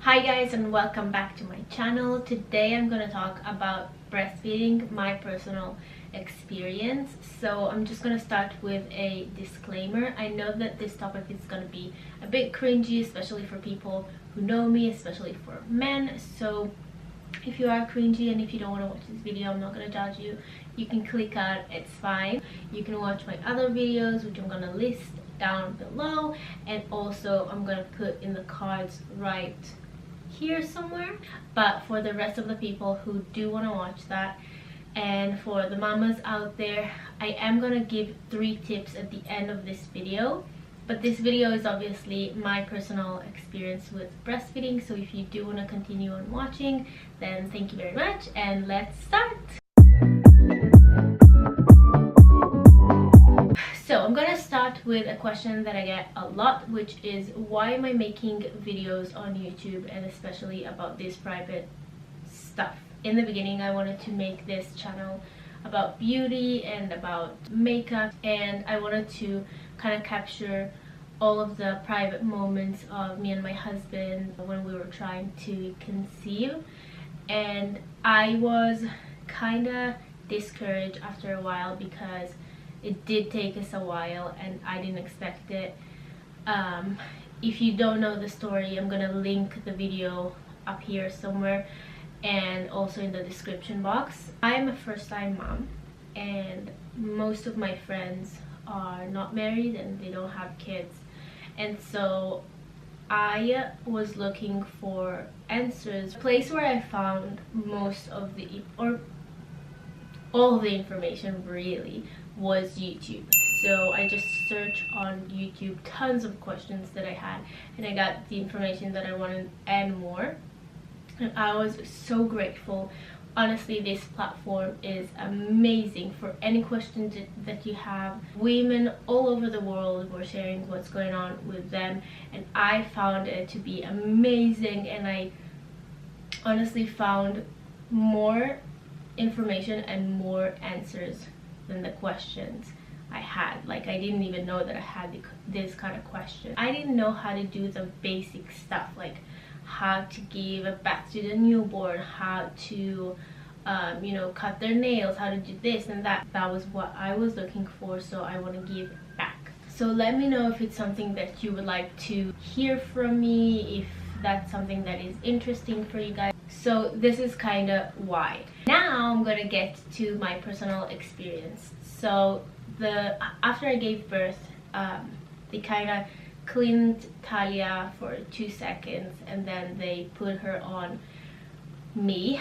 Hi guys, and welcome back to my channel. Today I'm going to talk about breastfeeding, my personal experience. So I'm just going to start with a disclaimer. I know that this topic is going to be a bit cringy, especially for people who know me, especially for men. So if you are cringy and if you don't want to watch this video, I'm not going to judge you. You can click out, it's fine. You can watch my other videos, which I'm going to list down below, and also I'm going to put in the cards right here somewhere. But for the rest of the people who do want to watch that, and for the mamas out there, I am going to give 3 tips at the end of this video. But this video is obviously my personal experience with breastfeeding, so if you do want to continue on watching, then thank you very much, and let's start. So I'm gonna start with a question that I get a lot, which is why am I making videos on YouTube, and especially about this private stuff. In the beginning I wanted to make this channel about beauty and about makeup, and I wanted to kind of capture all of the private moments of me and my husband when we were trying to conceive. And I was kind of discouraged after a while because it did take us a while and I didn't expect it. If you don't know the story, I'm gonna link the video up here somewhere and also in the description box. I am a first-time mom, and most of my friends are not married and they don't have kids, and so I was looking for answers. The place where I found most of the all the information really was YouTube. So I just searched on YouTube tons of questions that I had, and I got the information that I wanted and more, and I was so grateful. Honestly, this platform is amazing for any questions that you have. Women all over the world were sharing what's going on with them, and I found it to be amazing, and I honestly found more information and more answers than the questions I had. Like, I didn't even know that I had this kind of question. I didn't know how to do the basic stuff, like how to give a bath to the newborn, how to cut their nails, how to do this and that. That was what I was looking for, so I want to give back. So let me know if it's something that you would like to hear from me, if that's something that is interesting for you guys. So this is kind of why. Now I'm gonna get to my personal experience. So after I gave birth, they kind of cleaned Talia for 2 seconds and then they put her on me.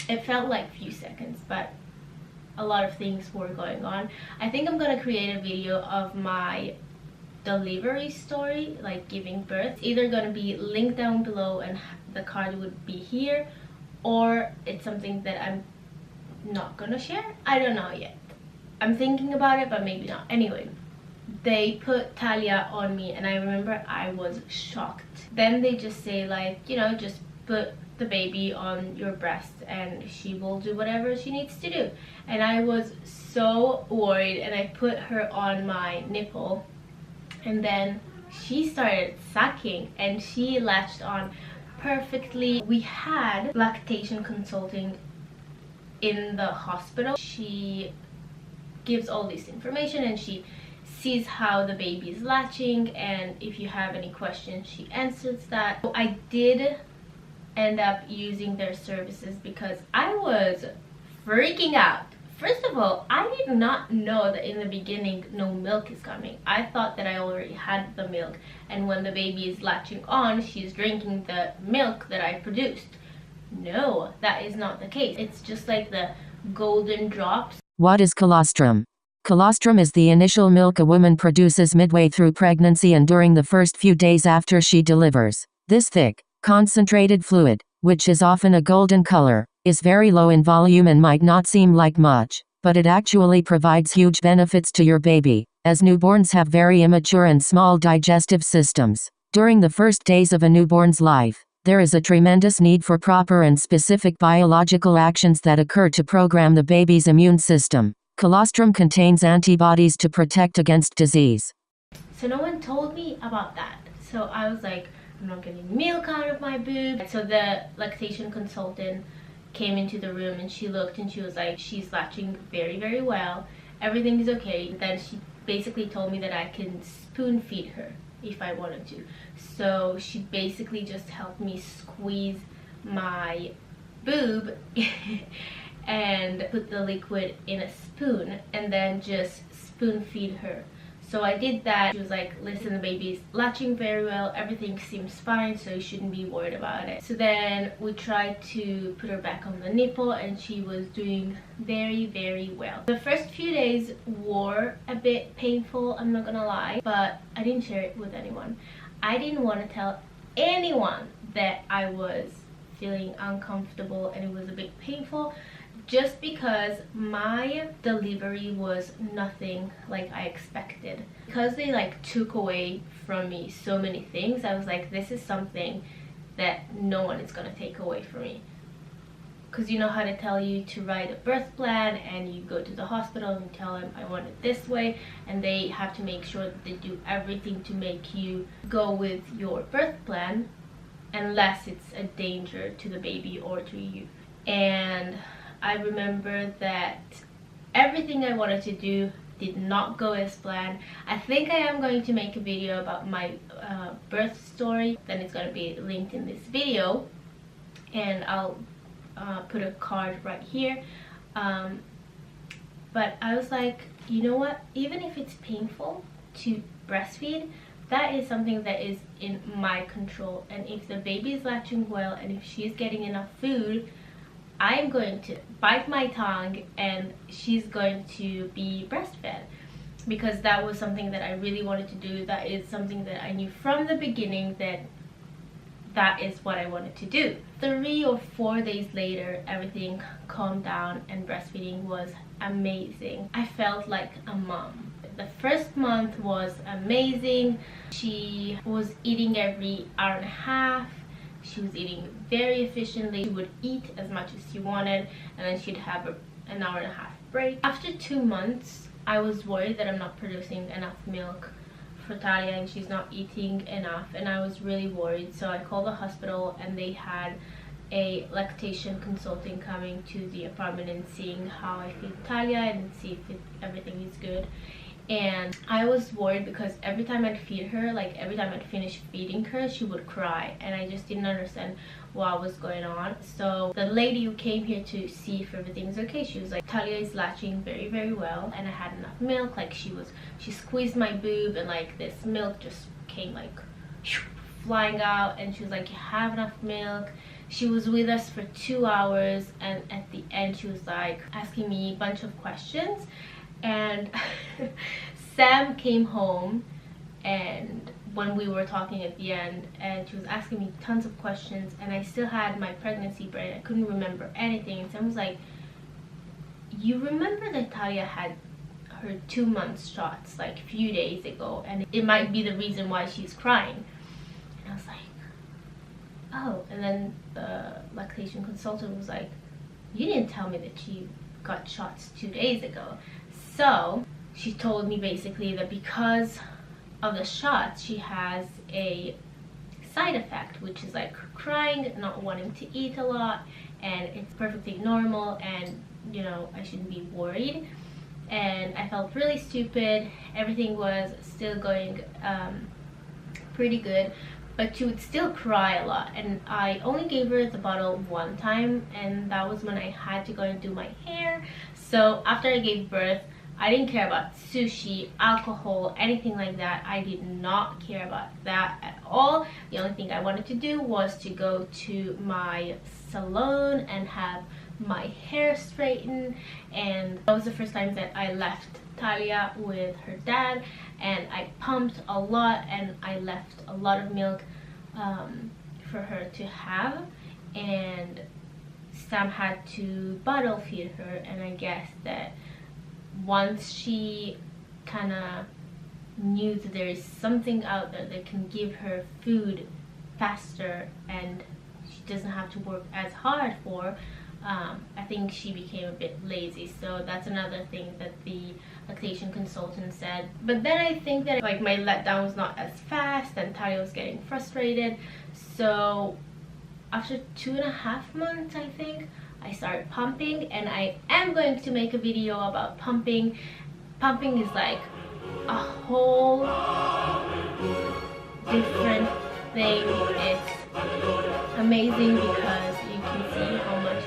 It felt like a few seconds, but a lot of things were going on. I think I'm gonna create a video of my delivery story, like giving birth. It's either gonna be linked down below and the card would be here, or it's something that I'm not gonna share. I don't know yet. I'm thinking about it, but maybe not. Anyway, they put Talia on me and I remember I was shocked. Then they just say, like, just put the baby on your breast and she will do whatever she needs to do. And I was so worried, and I put her on my nipple, and then she started sucking and she latched on perfectly. We had lactation consulting in the hospital. She gives all this information and she sees how the baby is latching, and if you have any questions she answers that. So I did end up using their services because I was freaking out. First of all, I did not know that in the beginning no milk is coming. I thought that I already had the milk, and when the baby is latching on, she's drinking the milk that I produced. No, that is not the case. It's just like the golden drops. What is colostrum? Colostrum is the initial milk a woman produces midway through pregnancy and during the first few days after she delivers. This thick, concentrated fluid, which is often a golden color, is very low in volume and might not seem like much, but it actually provides huge benefits to your baby, as newborns have very immature and small digestive systems. During the first days of a newborn's life, there is a tremendous need for proper and specific biological actions that occur to program the baby's immune system. Colostrum contains antibodies to protect against disease. So no one told me about that. So I was like, I'm not getting milk out of my boob. So the lactation consultant came into the room and she looked and she was like, she's latching very, very well. Everything is okay. Then she basically told me that I can spoon feed her if I wanted to. So she basically just helped me squeeze my boob and put the liquid in a spoon and then just spoon feed her. So I did that. She was like, listen, the baby's latching very well, everything seems fine, so you shouldn't be worried about it. So then we tried to put her back on the nipple and she was doing very, very well. The first few days were a bit painful, I'm not gonna lie, but I didn't share it with anyone. I didn't want to tell anyone that I was feeling uncomfortable and it was a bit painful, just because my delivery was nothing like I expected. Because they like took away from me so many things, I was like, this is something that no one is gonna take away from me. Because you know how to tell you to write a birth plan and you go to the hospital and you tell them I want it this way, and they have to make sure that they do everything to make you go with your birth plan unless it's a danger to the baby or to you. And I remember that everything I wanted to do did not go as planned. I think I am going to make a video about my birth story, then it's going to be linked in this video, and I'll put a card right here. But I was like, you know what, even if it's painful to breastfeed, that is something that is in my control, and if the baby is latching well and if she's getting enough food, I'm going to bite my tongue and she's going to be breastfed, because that was something that I really wanted to do. That is something that I knew from the beginning that is what I wanted to do. 3 or 4 days later, everything calmed down and breastfeeding was amazing. I felt like a mom. The first month was amazing. She was eating every hour and a half. She was eating very efficiently. She would eat as much as she wanted, and then she'd have an hour and a half break. After 2 months, I was worried that I'm not producing enough milk for Talia and she's not eating enough, and I was really worried. So I called the hospital and they had a lactation consultant coming to the apartment and seeing how I feed Talia and see if everything is good. And I was worried because every time I'd feed her, like every time I'd finish feeding her, she would cry, and I just didn't understand what was going on. So the lady who came here to see if everything's okay, she was like, Talia is latching very, very well, and I had enough milk. Like she squeezed my boob and like this milk just came like flying out, and she was like, you have enough milk. She was with us for 2 hours, and at the end she was like asking me a bunch of questions. And Sam came home, and when we were talking at the end, and she was asking me tons of questions, and I still had my pregnancy brain. I couldn't remember anything. And Sam was like, you remember that Talia had her 2 month shots like a few days ago, and it might be the reason why she's crying. And I was like, oh. And then the lactation consultant was like, you didn't tell me that she got shots 2 days ago. So she told me basically that because of the shots, she has a side effect, which is like crying, not wanting to eat a lot, and it's perfectly normal, and you know, I shouldn't be worried. And I felt really stupid. Everything was still going pretty good, but she would still cry a lot, and I only gave her the bottle 1 time, and that was when I had to go and do my hair. So after I gave birth, I didn't care about sushi, alcohol, anything like that. I did not care about that at all. The only thing I wanted to do was to go to my salon and have my hair straightened. And that was the first time that I left Talia with her dad, and I pumped a lot and I left a lot of milk for her to have. And Sam had to bottle feed her, and I guess that once she kind of knew that there is something out there that can give her food faster and she doesn't have to work as hard for, I think she became a bit lazy. So that's another thing that the lactation consultant said. But then I think that like my letdown was not as fast and Talia was getting frustrated. So after 2.5 months, I think, I started pumping, and I am going to make a video about pumping. Pumping is like a whole different thing. It's amazing because you can see how much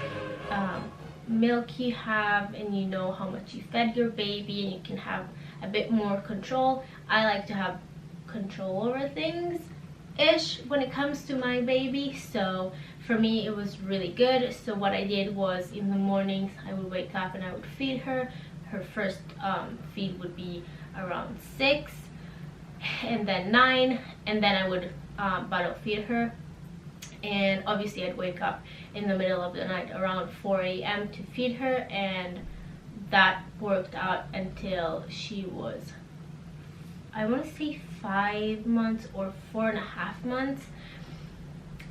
milk you have, and you know how much you fed your baby, and you can have a bit more control. I like to have control over things ish when it comes to my baby, so for me it was really good. So what I did was, in the mornings I would wake up and I would feed her. Her first feed would be around 6 and then 9, and then I would bottle feed her. And obviously I'd wake up in the middle of the night around 4 a.m. to feed her, and that worked out until she was, I want to say 5 months or 4.5 months.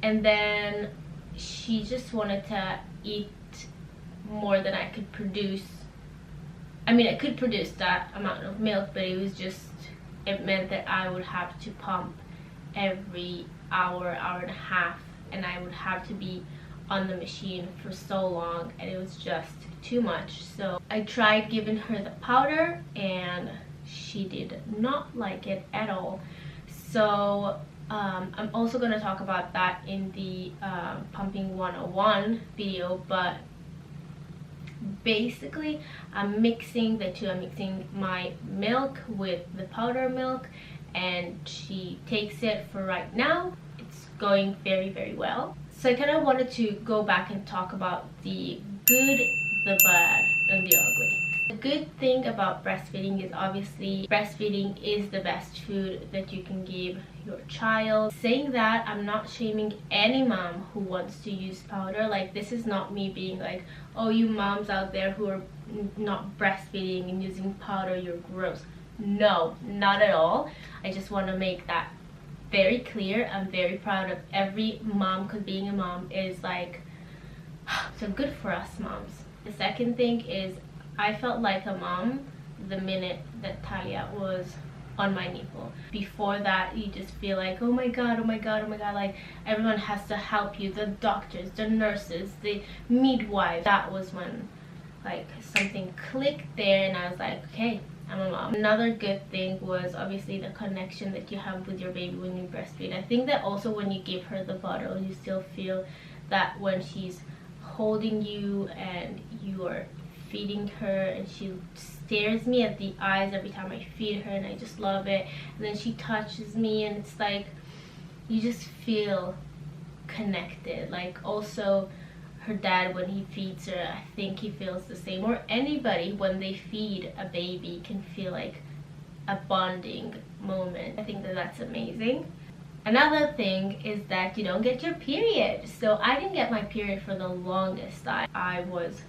And then she just wanted to eat more than I could produce. I mean, I could produce that amount of milk, but it was just, it meant that I would have to pump every hour, hour and a half, and I would have to be on the machine for so long, and it was just too much. So I tried giving her the powder, and she did not like it at all. So I'm also going to talk about that in the pumping 101 video, but basically I'm mixing the two. I'm mixing my milk with the powder milk, and she takes it for right now. It's going very, very well. So I kind of wanted to go back and talk about the good, the bad, and the ugly. The good thing about breastfeeding is obviously breastfeeding is the best food that you can give your child. Saying that, I'm not shaming any mom who wants to use powder. Like, this is not me being like, oh, you moms out there who are not breastfeeding and using powder, you're gross. No, not at all. I just want to make that very clear. I'm very proud of every mom, because being a mom is like so good for us moms. The second thing is, I felt like a mom the minute that Talia was on my nipple. Before that, you just feel like, oh my god, oh my god, oh my god, like everyone has to help you, the doctors, the nurses, the midwife. That was when like something clicked there, and I was like, okay, I'm a mom. Another good thing was obviously the connection that you have with your baby when you breastfeed. I think that also when you give her the bottle, you still feel that when she's holding you and you are feeding her, and she stares me at the eyes every time I feed her, and I just love it. And then she touches me, and it's like you just feel connected. Like, also her dad, when he feeds her, I think he feels the same, or anybody when they feed a baby can feel like a bonding moment. I think that that's amazing. Another thing is that you don't get your period. So I didn't get my period for the longest time. I was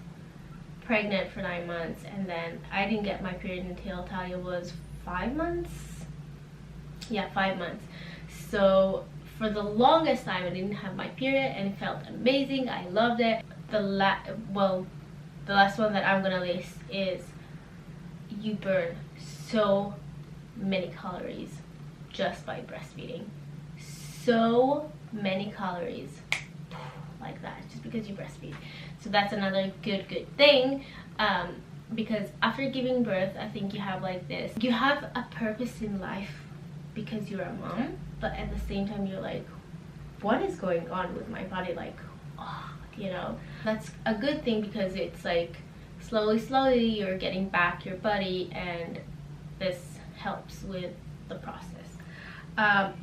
pregnant for 9 months, and then I didn't get my period until Talia was 5 months. Yeah, 5 months. So for the longest time I didn't have my period, and it felt amazing. I loved it. The last one that I'm gonna list is, you burn so many calories just by breastfeeding. So many calories like that, just because you breastfeed. So that's another good thing, because after giving birth, I think you have like this, you have a purpose in life because you're a mom, but at the same time you're like, what is going on with my body? Like, oh, you know, that's a good thing, because it's like slowly you're getting back your body, and this helps with the process.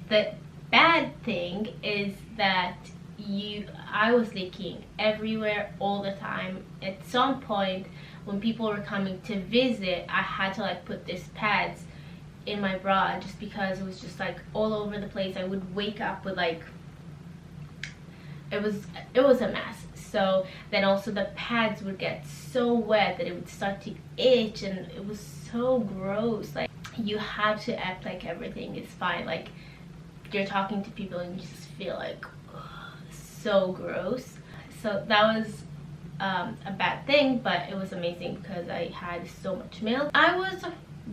The bad thing is that I was leaking everywhere all the time. At some point when people were coming to visit, I had to like put these pads in my bra, just because it was just like all over the place. I would wake up with like, it was a mess. So then also the pads would get so wet that it would start to itch, and it was so gross. Like, you have to act like everything is fine. Like, you're talking to people and you just feel like, ugh, so gross. So that was a bad thing, but it was amazing because I had so much milk. I was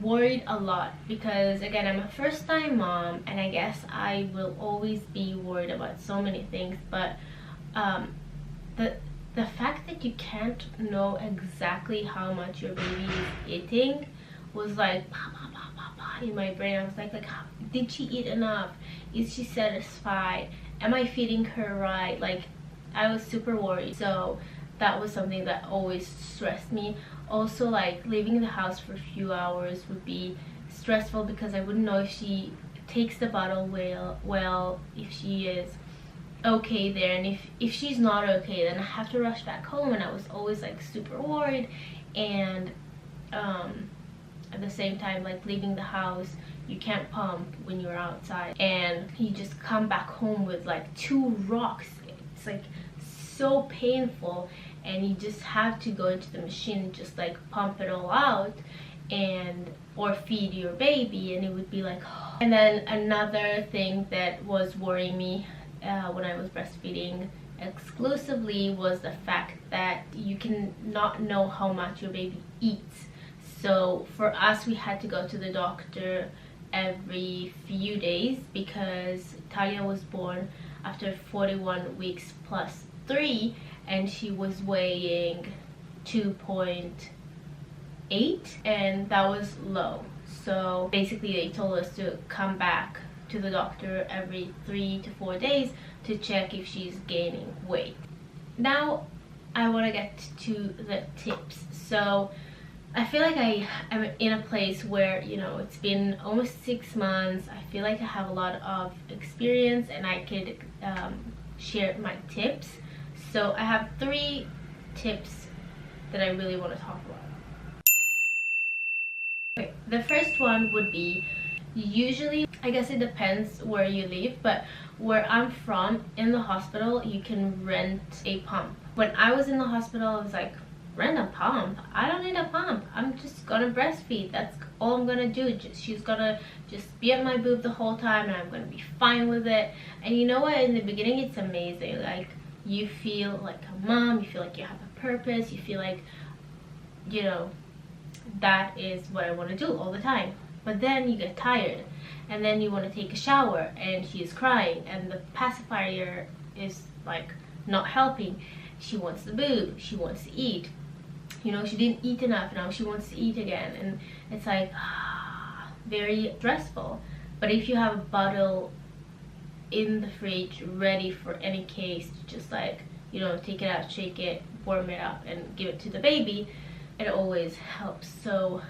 worried a lot because again, I'm a first-time mom, and I guess I will always be worried about so many things, but the fact that you can't know exactly how much your baby is eating was like bah, bah, bah, bah, bah, in my brain. I was like did she eat enough? Is she satisfied? Am I feeding her right? Like, I was super worried. So that was something that always stressed me. Also, like, leaving the house for a few hours would be stressful because I wouldn't know if she takes the bottle well, if she is okay there, and if she's not okay, then I have to rush back home, and I was always like super worried. And at the same time, like, leaving the house, you can't pump when you're outside, and you just come back home with like 2 rocks. It's like so painful, and you just have to go into the machine and just like pump it all out, and or feed your baby, and it would be like and then another thing that was worrying me when I was breastfeeding exclusively was the fact that you can not know how much your baby eats. So for us, we had to go to the doctor every few days because Talia was born after 41 weeks plus 3, and she was weighing 2.8, and that was low. So basically they told us to come back to the doctor every 3 to 4 days to check if she's gaining weight. Now I want to get to the tips. So I feel like I am in a place where, you know, it's been almost 6 months. I feel like I have a lot of experience and I could share my tips. So I have 3 tips that I really want to talk about. Okay, the first one would be, usually, I guess it depends where you live, but where I'm from, in the hospital, you can rent a pump. When I was in the hospital, I was like, rent a pump? I don't need a pump. I'm just gonna breastfeed. That's all I'm gonna do. She's gonna just be at my boob the whole time, and I'm gonna be fine with it. And you know what? In the beginning, it's amazing. Like, you feel like a mom. You feel like you have a purpose. You feel like, you know, that is what I want to do all the time. But then you get tired, and then you want to take a shower, and she's crying, and the pacifier is like not helping. She wants the boob. She wants to eat. You know, she didn't eat enough, now she wants to eat again, and it's like very stressful. But if you have a bottle in the fridge ready for any case, just like, you know, take it out, shake it, warm it up, and give it to the baby, it always helps. So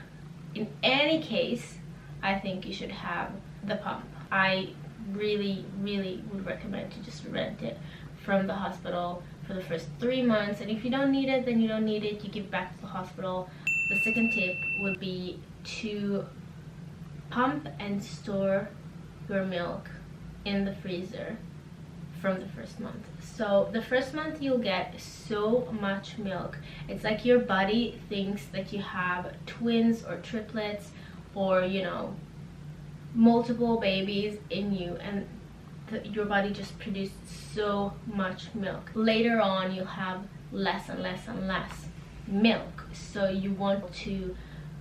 in any case, I think you should have the pump. I really would recommend to just rent it from the hospital for the first 3 months, and if you don't need it, then you don't need it. You give it back to the hospital. The second tip would be to pump and store your milk in the freezer from the first month. So the first month you'll get so much milk. It's like your body thinks that you have twins or triplets, or, you know, multiple babies in you, and your body just produced so much milk. Later on, you'll have less and less and less milk, so you want to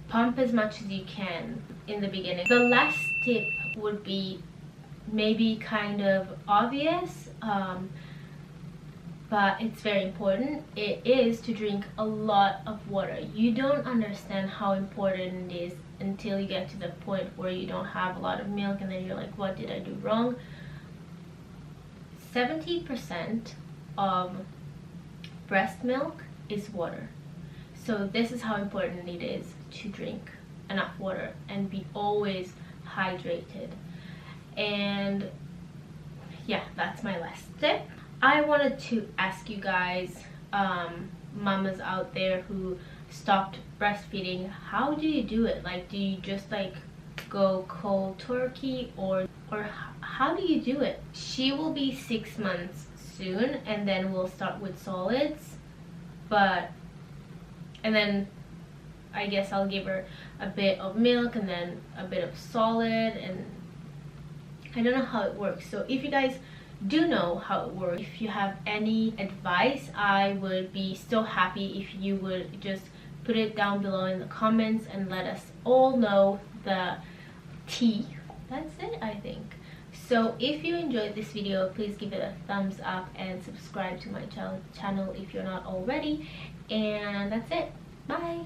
pump as much as you can in the beginning. The last tip would be maybe kind of obvious, but it's very important. It is to drink a lot of water. You don't understand how important it is until you get to the point where you don't have a lot of milk, and then you're like, what did I do wrong? 70% of breast milk is water. So this is how important it is to drink enough water and be always hydrated. And yeah, that's my last tip. I wanted to ask you guys, mamas out there who stopped breastfeeding, how do you do it? Like, do you just like go cold turkey, or how do you do it? She will be 6 months soon, and then we'll start with solids, and then I guess I'll give her a bit of milk and then a bit of solid, and I don't know how it works. So if you guys do know how it works. If you have any advice, I would be so happy if you would just put it down below in the comments and let us all know the tea. That's it, I think. So if you enjoyed this video, please give it a thumbs up and subscribe to my channel if you're not already. And that's it. Bye.